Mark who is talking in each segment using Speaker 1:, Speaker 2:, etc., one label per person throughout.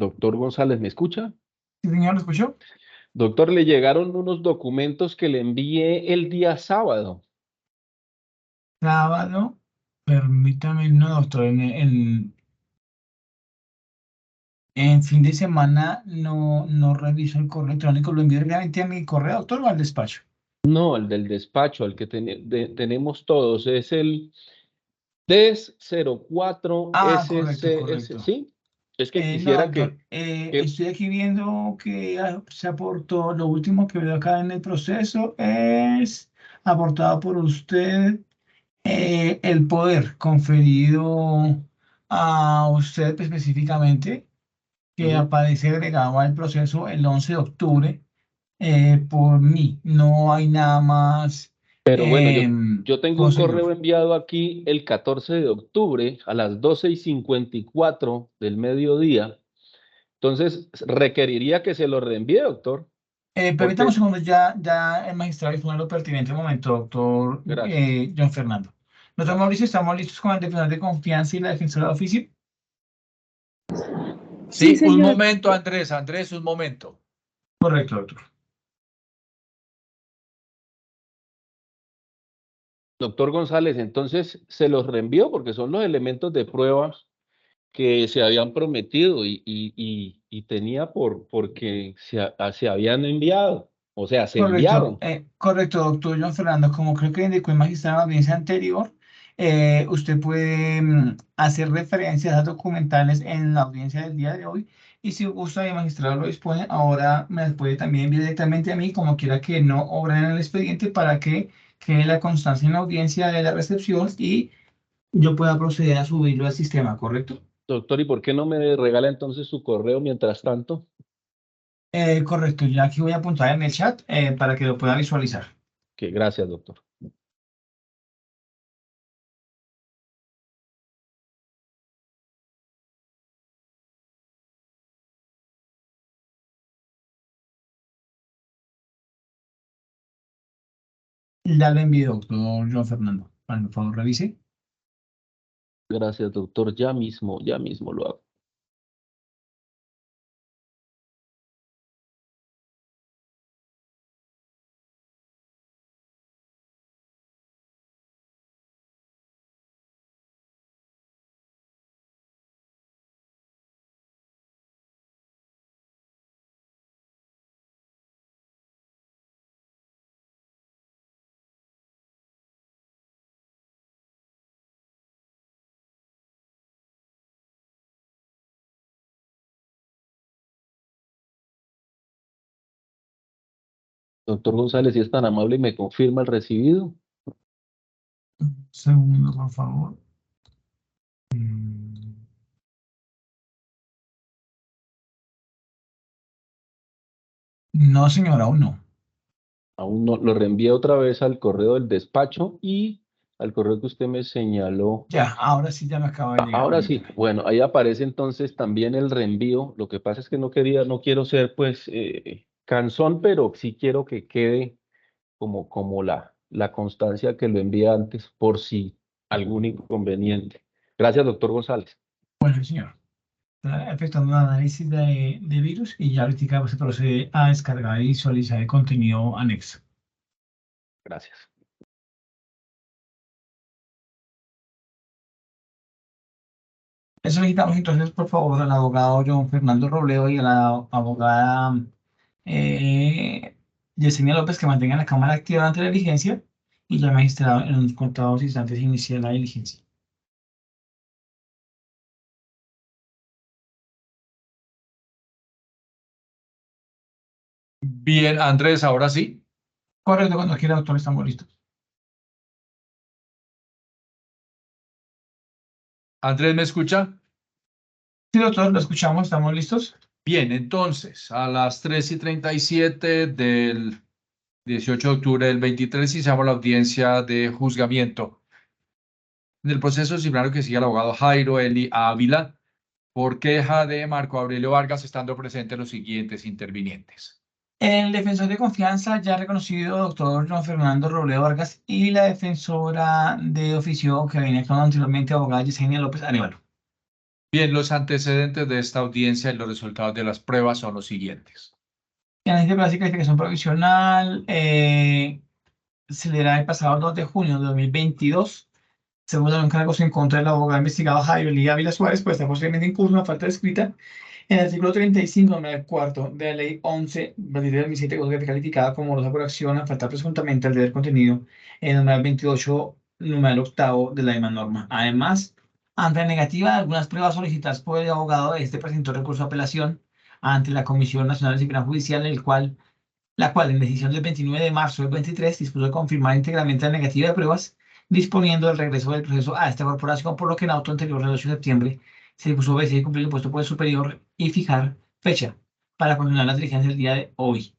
Speaker 1: Doctor González, ¿me escucha?
Speaker 2: Sí, señor, ¿lo escuchó?
Speaker 1: Doctor, le llegaron unos documentos que le envié el día sábado.
Speaker 2: Sábado, permítame, no, doctor, en fin de semana no reviso el correo electrónico, lo envío directamente a mi correo, doctor, o al despacho.
Speaker 1: No, el del despacho, el que tenemos todos, es el DES 04
Speaker 2: Correcto,
Speaker 1: SCS,
Speaker 2: correcto.
Speaker 1: ¿sí? Es que
Speaker 2: No,
Speaker 1: quisiera
Speaker 2: doctor,
Speaker 1: que
Speaker 2: estoy aquí viendo que se aportó, lo último que veo acá en el proceso es aportado por usted el poder conferido a usted específicamente, que
Speaker 1: ujú.
Speaker 2: aparece agregado al proceso el 11 de octubre por mí. No hay nada más
Speaker 1: Pero bueno, yo tengo un
Speaker 2: posterior.
Speaker 1: correo enviado aquí el 14 de octubre a las 12:54 del mediodía. Entonces, requeriría que se lo reenvíe, doctor,
Speaker 2: Permítame un
Speaker 1: porque,
Speaker 2: segundo, ya el magistrado dispone lo pertinente. Un momento, doctor
Speaker 1: gracias.
Speaker 2: John Fernando. Doctor
Speaker 1: Gracias.
Speaker 2: Mauricio, ¿estamos listos con el defensor de confianza y la defensora de oficio?
Speaker 3: Sí,
Speaker 4: Sí,
Speaker 3: un
Speaker 4: señor.
Speaker 3: momento, Andrés. Andrés, un momento.
Speaker 2: Correcto, doctor.
Speaker 1: Doctor González, entonces se los reenvió porque son los elementos de prueba que se habían prometido y tenía porque se habían enviado, o sea, se
Speaker 2: Correcto,
Speaker 1: enviaron.
Speaker 2: correcto, doctor John Fernando. Como creo que indicó el magistrado en la audiencia anterior, usted puede hacer referencias a documentales en la audiencia del día de hoy. Y si gusta y el magistrado lo dispone, ahora me las puede también enviar directamente a mí, como quiera que no obren en el expediente, para que quede la constancia en la audiencia de la recepción y yo pueda proceder a subirlo al sistema, ¿correcto?
Speaker 1: Doctor, ¿y por qué no me regala entonces su correo mientras tanto?
Speaker 2: Correcto, ya aquí voy a apuntar en el chat para que lo pueda visualizar.
Speaker 1: Que gracias, doctor.
Speaker 2: Ya lo envío, doctor John Fernando. Por favor, revise.
Speaker 1: Gracias, doctor. Ya mismo lo hago. Doctor González, si es tan amable y me confirma el recibido.
Speaker 2: Segundo, por favor. Mm, No, señora, aún no.
Speaker 1: Aún no, lo reenvié otra vez al correo del despacho y al correo que usted me señaló.
Speaker 2: Ya, ahora sí ya me acaba de llegar,
Speaker 1: Ahora sí,
Speaker 2: permítame.
Speaker 1: bueno, ahí aparece entonces también el reenvío. Lo que pasa es que no quiero ser pues cansón, pero sí quiero que quede como la constancia que lo envié antes por si algún inconveniente. Gracias, doctor González.
Speaker 2: Bueno, señor. Está efectuando un análisis de virus y ya ahorita se procede a descargar y visualizar el contenido anexo.
Speaker 1: Gracias.
Speaker 2: Solicitamos entonces, por favor, al abogado John Fernando Robledo y a la abogada Yesenia López que mantengan la cámara activa ante la diligencia y ya magistrado en unos contados instantes inicia la diligencia.
Speaker 3: Bien, Andrés, ahora sí.
Speaker 2: Correcto, cuando quiera, doctor, estamos listos.
Speaker 3: Andrés, ¿me escucha?
Speaker 2: Sí, doctor, lo escuchamos, estamos listos.
Speaker 3: Bien, entonces, a las 3:37 del 18 de octubre del 23 iniciamos la audiencia de juzgamiento. En el proceso disciplinario que sigue el abogado Jairo Eli Ávila por queja de Marco Aurelio Vargas, estando presentes los siguientes intervinientes.
Speaker 2: El defensor de confianza ya reconocido, doctor John Fernando Robledo Vargas, y la defensora de oficio que venía actuando anteriormente, abogada Yesenia López Arevalo.
Speaker 3: Bien, los antecedentes de esta audiencia y los resultados de las pruebas son los siguientes.
Speaker 2: Análisis de básica de calificación provisional, se le da el pasado 2 de junio de 2022. Según los encargos en contra del abogado investigado Jairo Elía Ávila Suárez, pues está posiblemente en curso una falta escrita en el artículo 35, numeral cuarto de la ley 11, 2017, que fue calificada como dolosa por acción a faltar presuntamente al deber contenido en el numeral 28, numeral octavo de la misma norma. Además, ante la negativa de algunas pruebas solicitadas por el abogado, este presentó recurso de apelación ante la Comisión Nacional de Disciplina Judicial, la cual en decisión del 29 de marzo del 23 dispuso de confirmar íntegramente la negativa de pruebas, disponiendo del regreso del proceso a esta corporación, por lo que en auto anterior del 8 de septiembre se dispuso obedecer y cumplir el impuesto por el superior y fijar fecha para continuar las diligencias del día de hoy.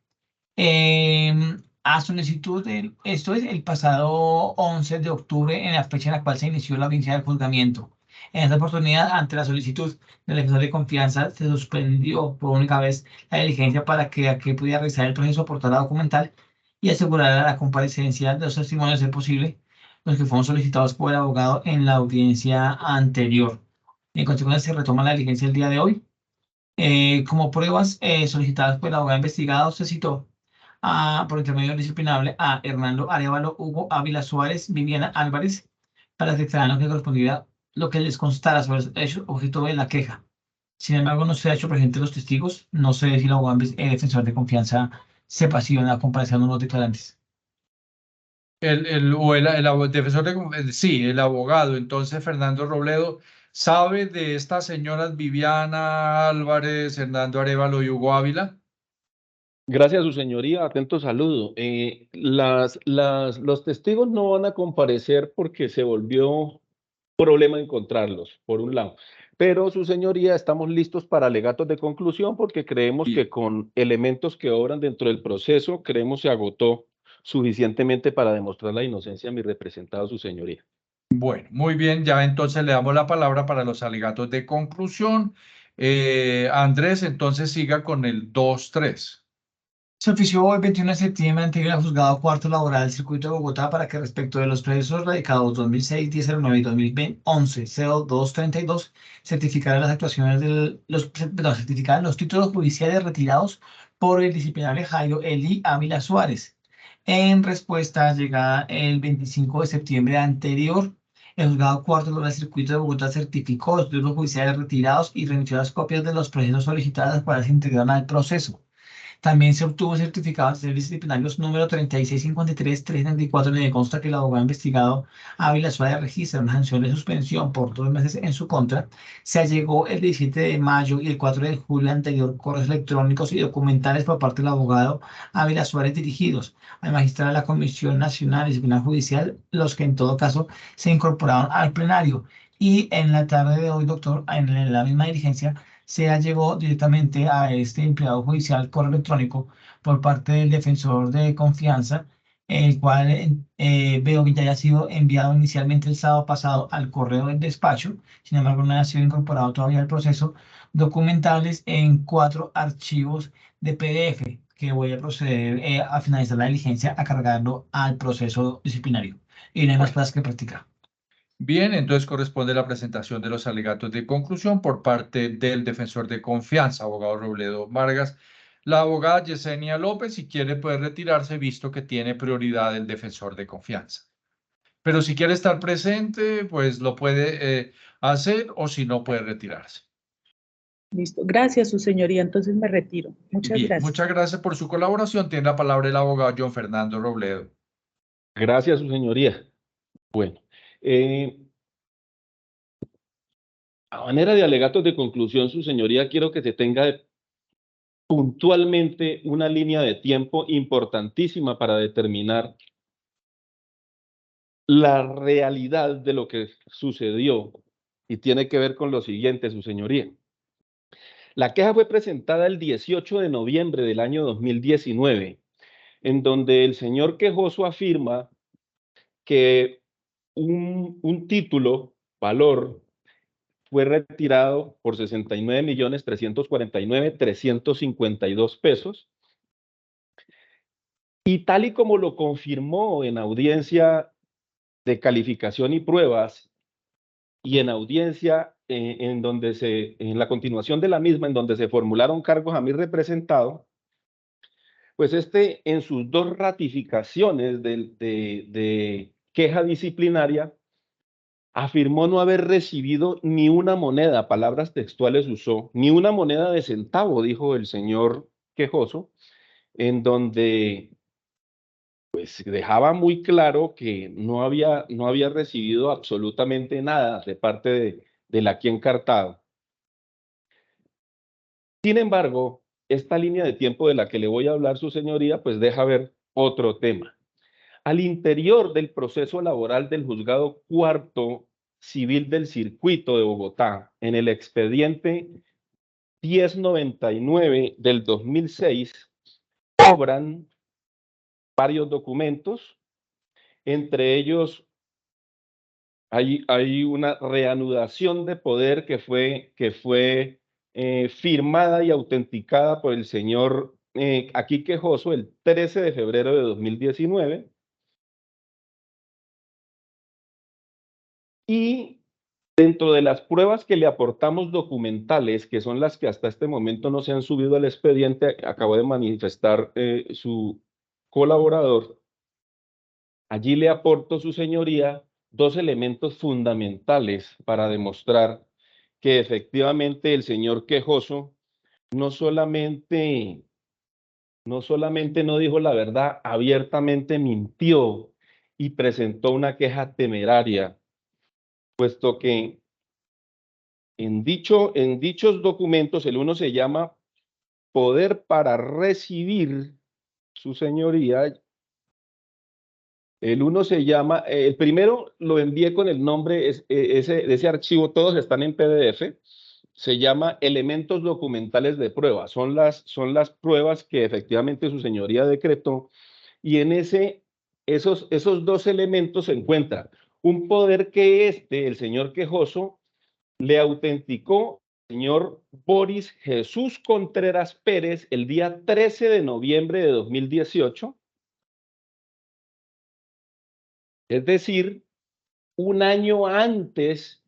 Speaker 2: A solicitud esto es el pasado 11 de octubre, en la fecha en la cual se inició la audiencia del juzgamiento. En esta oportunidad, ante la solicitud del defensor de confianza, se suspendió por única vez la diligencia para que aquel pudiera realizar el proceso, aportar la documental y asegurar la comparecencia de los testimonios, de ser posible, los que fueron solicitados por el abogado en la audiencia anterior. En consecuencia, se retoma la diligencia el día de hoy. Como pruebas solicitadas por el abogado investigado, se citó por intermedio disciplinable a Hernando Arevalo, Hugo Ávila Suárez, Viviana Álvarez, para declarar lo que correspondiera, lo que les constara sobre el hecho objeto de la queja. Sin embargo, no se ha hecho presente los testigos. No sé si el abogado defensor de confianza sepa si van a comparecer unos declarantes.
Speaker 3: Defensor sí, el abogado, entonces Fernando Robledo, ¿sabe de estas señoras Viviana Álvarez, Hernando Arévalo y Hugo Ávila?
Speaker 1: Gracias, su señoría. Atento saludo. Los testigos no van a comparecer porque se volvió problema encontrarlos, por un lado. Pero, su señoría, estamos listos para alegatos de conclusión porque creemos que con elementos que obran dentro del proceso, creemos se agotó suficientemente para demostrar la inocencia de mi representado, su señoría.
Speaker 3: Bueno, muy bien, ya entonces le damos la palabra para los alegatos de conclusión. Andrés, entonces siga con el 2-3.
Speaker 2: Se ofició el 21 de septiembre ante el Juzgado Cuarto Laboral del Circuito de Bogotá para que respecto de los procesos radicados 2006-1009 y 2011-0232 certificara las actuaciones certificara los títulos judiciales retirados por el disciplinario Jairo Eli Ávila Suárez. En respuesta llegada el 25 de septiembre anterior, el Juzgado Cuarto Laboral del Circuito de Bogotá certificó los títulos judiciales retirados y remitió las copias de los procesos solicitadas para se integraran al proceso. También se obtuvo certificado de disciplinarios número 3653-334, en el que consta que el abogado investigado Ávila Suárez registra una sanción de suspensión por 2 meses en su contra. Se allegó el 17 de mayo y el 4 de julio anterior correos electrónicos y documentales por parte del abogado Ávila Suárez dirigidos al magistrado de la Comisión Nacional de Disciplina Judicial, los que en todo caso se incorporaron al plenario. Y en la tarde de hoy, doctor, en la misma diligencia, se llegó directamente a este empleado judicial correo electrónico por parte del defensor de confianza, el cual veo que ya haya sido enviado inicialmente el sábado pasado al correo del despacho. Sin embargo, no ha sido incorporado todavía al proceso, documentables en 4 archivos de PDF, que voy a proceder a finalizar la diligencia, a cargarlo al proceso disciplinario. Y no hay más cosas que practicar.
Speaker 3: Bien, entonces corresponde la presentación de los alegatos de conclusión por parte del defensor de confianza, abogado Robledo Vargas. La abogada Yesenia López, si quiere, puede retirarse, visto que tiene prioridad el defensor de confianza. Pero si quiere estar presente, pues lo puede hacer, o si no, puede retirarse.
Speaker 4: Listo. Gracias, su señoría. Entonces me retiro. Muchas
Speaker 3: Bien,
Speaker 4: gracias.
Speaker 3: muchas gracias por su colaboración. Tiene la palabra el abogado John Fernando Robledo.
Speaker 1: Gracias, su señoría. Bueno, a manera de alegatos de conclusión, su señoría, quiero que se tenga puntualmente una línea de tiempo importantísima para determinar la realidad de lo que sucedió, y tiene que ver con lo siguiente, su señoría. La queja fue presentada el 18 de noviembre del año 2019, en donde el señor quejoso afirma que un título, valor, fue retirado por 69.349.352 pesos, y tal y como lo confirmó en audiencia de calificación y pruebas y en audiencia en la continuación de la misma, en donde se formularon cargos a mi representado, pues en sus dos ratificaciones de queja disciplinaria, afirmó no haber recibido ni una moneda, palabras textuales usó, ni una moneda de centavo, dijo el señor quejoso, en donde pues dejaba muy claro que no había recibido absolutamente nada de parte de la aquí encartado. Sin embargo, esta línea de tiempo de la que le voy a hablar, su señoría, pues deja ver otro tema. Al interior del proceso laboral del juzgado cuarto civil del circuito de Bogotá, en el expediente 1099 del 2006, obran varios documentos, entre ellos hay una reanudación de poder que fue firmada y autenticada por el señor aquí quejoso el 13 de febrero de 2019. Y dentro de las pruebas que le aportamos documentales, que son las que hasta este momento no se han subido al expediente, acabó de manifestar su colaborador, allí le aporto, su señoría, dos elementos fundamentales para demostrar que efectivamente el señor quejoso no solamente no dijo la verdad, abiertamente mintió y presentó una queja temeraria, puesto que en dichos documentos el uno se llama poder para recibir, su señoría. El primero lo envié con el nombre de ese archivo, todos están en PDF, se llama elementos documentales de prueba, son las pruebas que efectivamente su señoría decretó, y en esos dos elementos se encuentra un poder que el señor quejoso, le autenticó al señor Boris Jesús Contreras Pérez el día 13 de noviembre de 2018, es decir, un año antes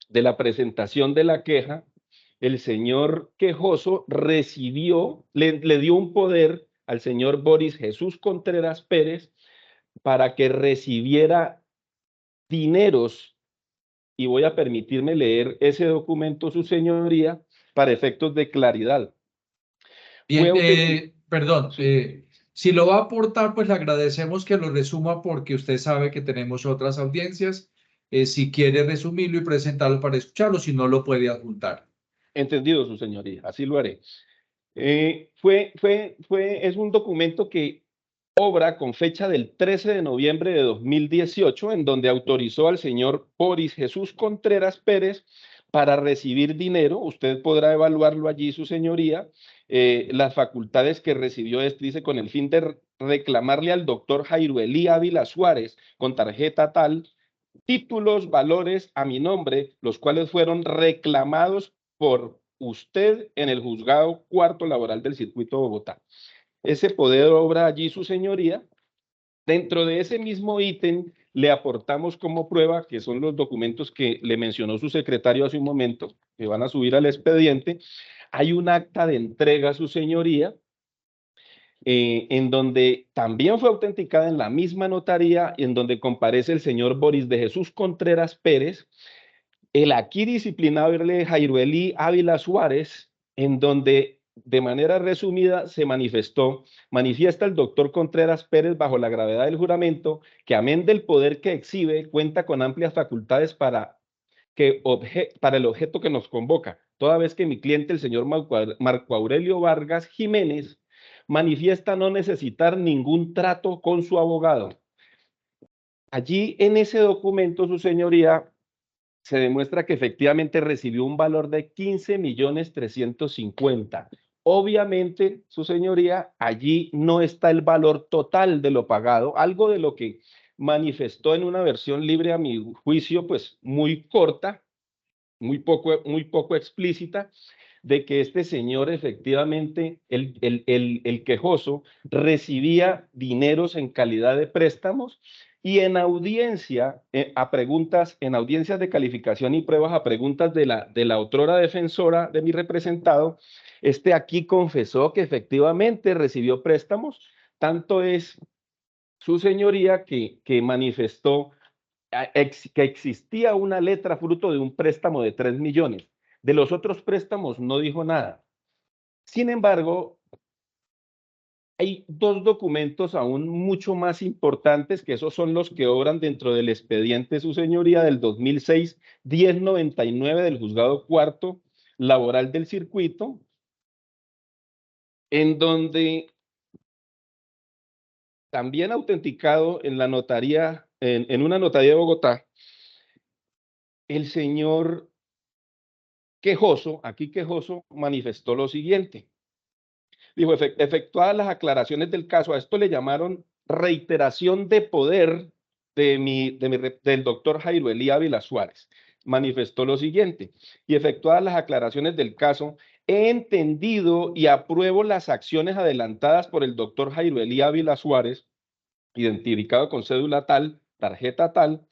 Speaker 1: de la presentación de la queja. El señor quejoso le dio un poder al señor Boris Jesús Contreras Pérez para que recibiera dineros, y voy a permitirme leer ese documento, su señoría, para efectos de claridad.
Speaker 3: Bien, perdón, si lo va a aportar, pues le agradecemos que lo resuma porque usted sabe que tenemos otras audiencias. Si quiere resumirlo y presentarlo para escucharlo, si no lo puede adjuntar.
Speaker 1: Entendido, su señoría, así lo haré. Es un documento que obra con fecha del 13 de noviembre de 2018, en donde autorizó al señor Boris Jesús Contreras Pérez para recibir dinero. Usted podrá evaluarlo allí, su señoría. Las facultades que recibió dice, con el fin de reclamarle al doctor Jairo Elí Ávila Suárez, con tarjeta tal, títulos, valores a mi nombre, los cuales fueron reclamados por usted en el juzgado cuarto laboral del circuito de Bogotá. Ese poder obra allí, su señoría. Dentro de ese mismo ítem le aportamos como prueba, que son los documentos que le mencionó su secretario hace un momento, que van a subir al expediente. Hay un acta de entrega, su señoría, en donde también fue autenticada en la misma notaría, en donde comparece el señor Boris de Jesús Contreras Pérez, el aquí disciplinado Jairo Elí Ávila Suárez, en donde de manera resumida se manifiesta el doctor Contreras Pérez bajo la gravedad del juramento que, amén del poder que exhibe, cuenta con amplias facultades para el objeto que nos convoca, toda vez que mi cliente, el señor Marco Aurelio Vargas Jiménez, manifiesta no necesitar ningún trato con su abogado. Allí en ese documento, su señoría, se demuestra que efectivamente recibió un valor de 15.350.000. Obviamente, su señoría, allí no está el valor total de lo pagado, algo de lo que manifestó en una versión libre a mi juicio, pues muy corta, muy poco explícita, de que este señor efectivamente, el quejoso, recibía dineros en calidad de préstamos y en audiencia, en audiencias de calificación y pruebas a preguntas de la otrora defensora de mi representado, aquí confesó que efectivamente recibió préstamos. Tanto es su señoría que manifestó que existía una letra fruto de un préstamo de 3 millones. De los otros préstamos no dijo nada. Sin embargo, hay dos documentos aún mucho más importantes, que esos son los que obran dentro del expediente su señoría del 2006, 1099 del juzgado cuarto laboral del circuito, en donde también autenticado en la notaría, en una notaría de Bogotá, el señor quejoso, aquí quejoso, manifestó lo siguiente. Dijo, efectuadas las aclaraciones del caso, a esto le llamaron reiteración de poder del doctor Jairo Elí Ávila Suárez. Manifestó lo siguiente, y efectuadas las aclaraciones del caso, he entendido y apruebo las acciones adelantadas por el doctor Jairo Elí Ávila Suárez, identificado con cédula tal, tarjeta tal,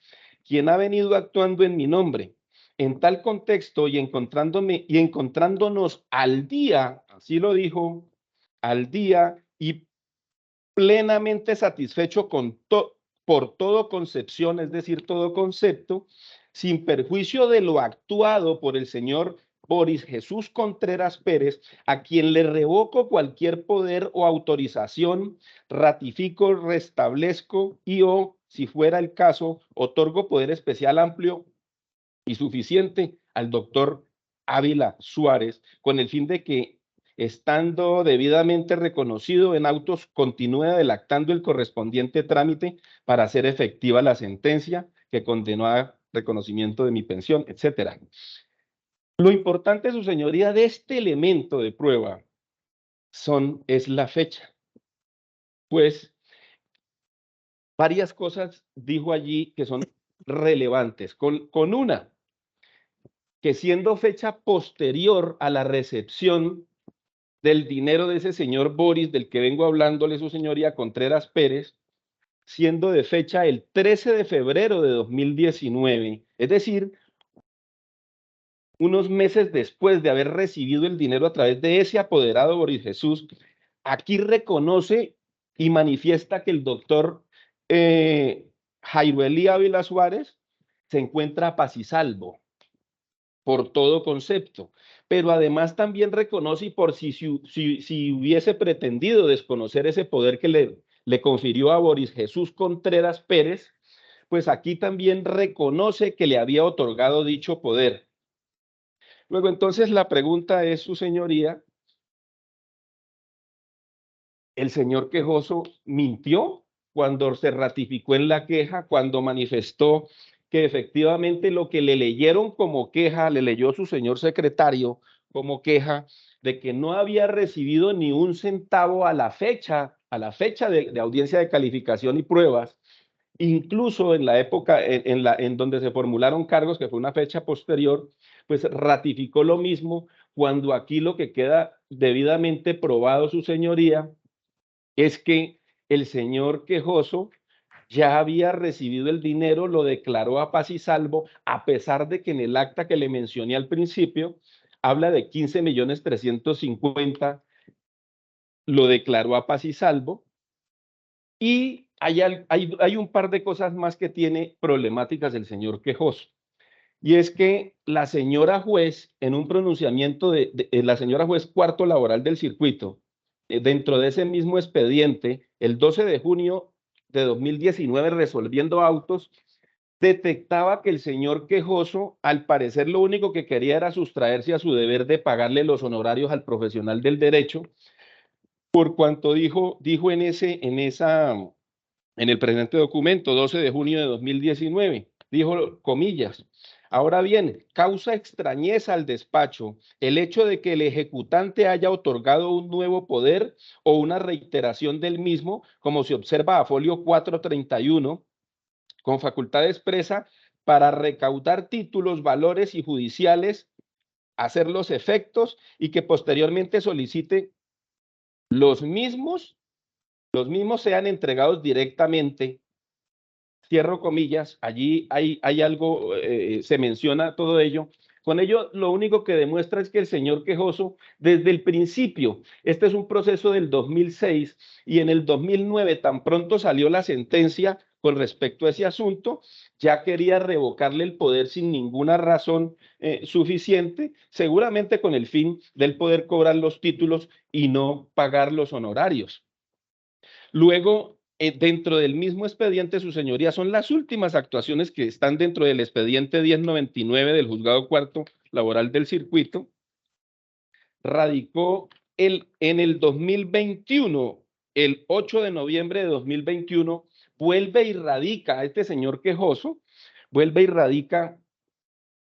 Speaker 1: quien ha venido actuando en mi nombre. En tal contexto y encontrándonos al día, así lo dijo, al día y plenamente satisfecho por todo concepción, es decir, todo concepto, sin perjuicio de lo actuado por el señor Boris Jesús Contreras Pérez, a quien le revoco cualquier poder o autorización, ratifico, restablezco y si fuera el caso, otorgo poder especial amplio y suficiente al doctor Ávila Suárez, con el fin de que, estando debidamente reconocido en autos, continúe adelantando el correspondiente trámite para hacer efectiva la sentencia que condenó a reconocimiento de mi pensión, etcétera. Lo importante, su señoría, de este elemento de prueba es la fecha. Pues varias cosas dijo allí que son relevantes. Con una, que siendo fecha posterior a la recepción del dinero de ese señor Boris, del que vengo hablándole su señoría Contreras Pérez, siendo de fecha el 13 de febrero de 2019, es decir, unos meses después de haber recibido el dinero a través de ese apoderado Boris Jesús, aquí reconoce y manifiesta que el doctor Jairo Elí Ávila Suárez se encuentra a paz y salvo por todo concepto, pero además también reconoce, y por si hubiese pretendido desconocer ese poder que le confirió a Boris Jesús Contreras Pérez, pues aquí también reconoce que le había otorgado dicho poder. Luego, entonces, la pregunta es, su señoría, ¿el señor quejoso mintió cuando se ratificó en la queja, cuando manifestó que efectivamente lo que le leyeron como queja, le leyó su señor secretario como queja de que no había recibido ni un centavo a la fecha de audiencia de calificación y pruebas, incluso en la época en donde se formularon cargos, que fue una fecha posterior, pues ratificó lo mismo, cuando aquí lo que queda debidamente probado, su señoría, es que el señor quejoso ya había recibido el dinero, lo declaró a paz y salvo, a pesar de que en el acta que le mencioné al principio habla de 15.350.000, lo declaró a paz y salvo. Y hay un par de cosas más que tiene problemáticas el señor quejoso. Y es que la señora juez, en un pronunciamiento la señora juez cuarto laboral del circuito, dentro de ese mismo expediente, el 12 de junio de 2019, resolviendo autos, detectaba que el señor quejoso, al parecer, lo único que quería era sustraerse a su deber de pagarle los honorarios al profesional del derecho, por cuanto dijo en el presente documento, 12 de junio de 2019, dijo, comillas, ahora bien, causa extrañeza al despacho el hecho de que el ejecutante haya otorgado un nuevo poder o una reiteración del mismo, como se observa a folio 431, con facultad expresa para recaudar títulos, valores y judiciales hacer los efectos y que posteriormente solicite los mismos sean entregados directamente. Cierro comillas, allí hay algo, se menciona todo ello. Con ello, lo único que demuestra es que el señor quejoso, desde el principio, este es un proceso del 2006 y en el 2009, tan pronto salió la sentencia con respecto a ese asunto, ya quería revocarle el poder sin ninguna razón suficiente, seguramente con el fin del poder cobrar los títulos y no pagar los honorarios. Luego, dentro del mismo expediente, su señoría, son las últimas actuaciones que están dentro del expediente 1099 del Juzgado Cuarto Laboral del Circuito. Radicó en el 2021, el 8 de noviembre de 2021, vuelve y radica a este señor quejoso, vuelve y radica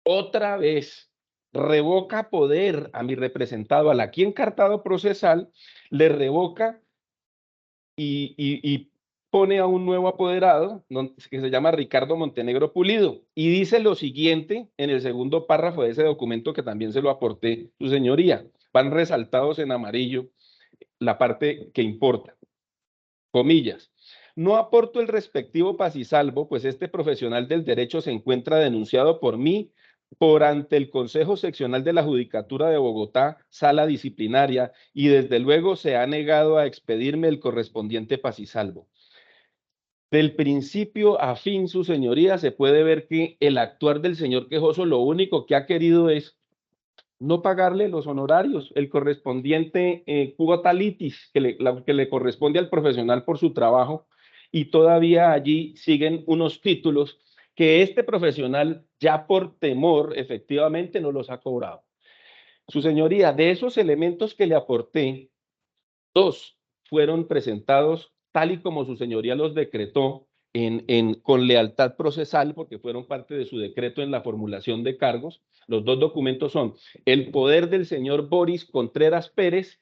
Speaker 1: otra vez, revoca poder a mi representado, al aquí encartado procesal, le revoca y pone a un nuevo apoderado que se llama Ricardo Montenegro Pulido y dice lo siguiente en el segundo párrafo de ese documento que también se lo aporté su señoría. Van resaltados en amarillo la parte que importa. Comillas. No aporto el respectivo paz y salvo, pues este profesional del derecho se encuentra denunciado por mí por ante el Consejo Seccional de la Judicatura de Bogotá, sala disciplinaria, y desde luego se ha negado a expedirme el correspondiente paz y salvo. Del principio a fin, su señoría, se puede ver que el actuar del señor quejoso lo único que ha querido es no pagarle los honorarios, el correspondiente cuota litis que le corresponde al profesional por su trabajo, y todavía allí siguen unos títulos que este profesional ya por temor efectivamente no los ha cobrado. Su señoría, de esos elementos que le aporté, 2 fueron presentados tal y como su señoría los decretó con lealtad procesal, porque fueron parte de su decreto en la formulación de cargos. Los 2 documentos son el poder del señor Boris Contreras Pérez,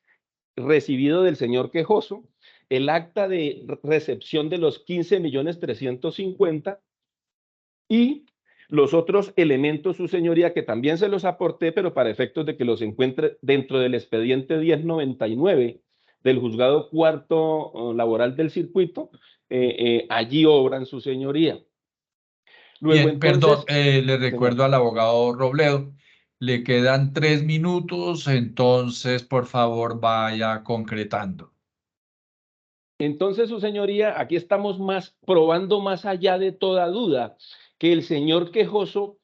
Speaker 1: recibido del señor quejoso, el acta de recepción de los 15.350.000 y los otros elementos, su señoría, que también se los aporté, pero para efectos de que los encuentre dentro del expediente 1099 del Juzgado Cuarto Laboral del Circuito, allí obran su señoría. Luego,
Speaker 3: Bien,
Speaker 1: entonces,
Speaker 3: perdón, le recuerdo al abogado Robledo, le quedan 3 minutos, entonces por favor vaya concretando.
Speaker 1: Entonces, su señoría, aquí estamos probando más allá de toda duda que el señor quejoso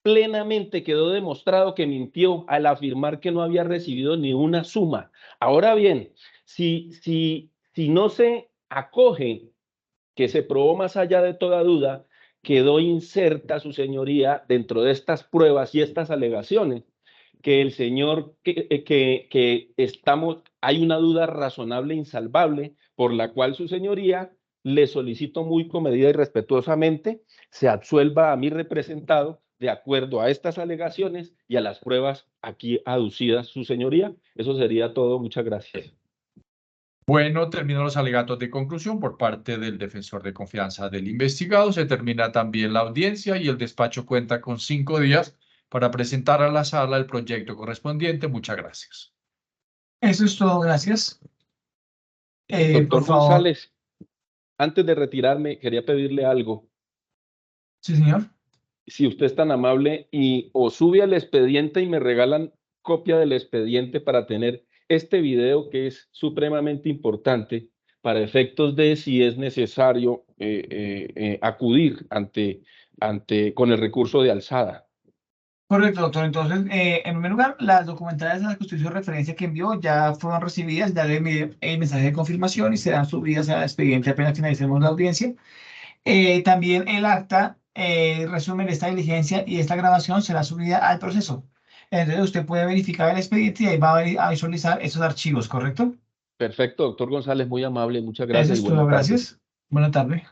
Speaker 1: plenamente quedó demostrado que mintió al afirmar que no había recibido ni una suma. Ahora bien, si no se acoge, que se probó más allá de toda duda, quedó inserta su señoría dentro de estas pruebas y estas alegaciones, que el señor, hay una duda razonable e insalvable, por la cual su señoría le solicito muy comedida y respetuosamente se absuelva a mi representado de acuerdo a estas alegaciones y a las pruebas aquí aducidas, su señoría. Eso sería todo. Muchas gracias.
Speaker 3: Bueno, termino los alegatos de conclusión por parte del defensor de confianza del investigado. Se termina también la audiencia y el despacho cuenta con 5 días para presentar a la sala el proyecto correspondiente. Muchas gracias.
Speaker 2: Eso es todo, gracias.
Speaker 1: Doctor
Speaker 2: Por favor.
Speaker 1: González, antes de retirarme, quería pedirle algo.
Speaker 2: Sí, señor.
Speaker 1: Si usted es tan amable o sube al expediente y me regalan copia del expediente para tener este video que es supremamente importante para efectos de si es necesario acudir con el recurso de alzada.
Speaker 2: Correcto, doctor. Entonces, en primer lugar, las documentales a las que usted hizo referencia que envió ya fueron recibidas, ya le envié el mensaje de confirmación y serán subidas al expediente apenas finalicemos la audiencia. También el acta, resumen de esta diligencia y esta grabación será subida al proceso. Entonces, usted puede verificar el expediente y ahí va a visualizar esos archivos, ¿correcto?
Speaker 1: Perfecto, doctor González, muy amable, muchas
Speaker 2: Eso
Speaker 1: gracias y
Speaker 2: es todo,
Speaker 1: buenas tardes.
Speaker 2: gracias. Buena tarde.